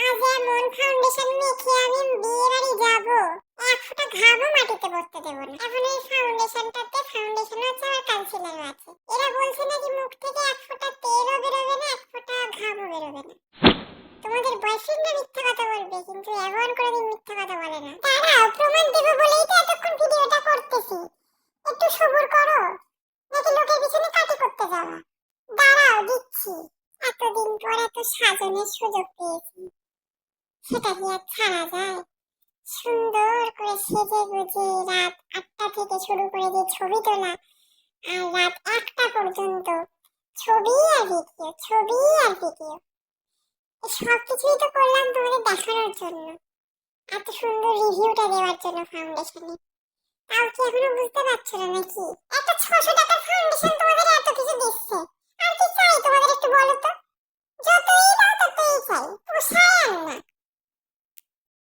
আজ এমন ফাউন্ডেশন মেখে আমি বিয়ে বাড়ি যাবো, এক ফোঁটা ঘামও মাটিতে পড়তে দেবো না। এখন এই ফাউন্ডেশনটাতে ফাউন্ডেশন আছে আর কনসিলার আছে, এরা বলছে নাকি মুখ থেকে এক ফোঁটা তেলও বেরোবে না, এক ফোঁটা ঘামও বেরোবে না। তোমাদের বয়ফ্রেন্ডরা মিথ্যা কথা বলবে, কিন্তু এমন কোনোদিন মিথ্যা কথা বলে না। দাঁড়াও, প্রমাণ দেবো বলেই তো এতক্ষণ ভিডিওটা করতেছি, একটু সবুর করো, নাকি লোকের পিছনে কাটি করতে যাওয়া? দাঁড়াও দিচ্ছি। এতদিন পর এত সাজনের সুযোগ পেয়েছি, সেটা কি আর ছাড়া যায়? সুন্দর করে সেজে গুজে রাত ৮টা থেকে শুরু করে যে ছবি তোলা, আর রাত ১টা পর্যন্ত ছবি আর ভিডিও, ছবি আর ভিডিও, সব কিছুই তো করলাম তোমাদের দেখানোর জন্য, এত সুন্দর রিভিউটা দেওয়ার জন্য ফাউন্ডেশনে। তাও কি এখনো বুঝতে পারছো না নাকি? একটা ৬০০ টাকার ফাউন্ডেশন তোমাদের এত কিছু দিচ্ছে, আর কি চাই তোমাদের একটু বলো তো? যতই দাও ততই চাই, পোষায়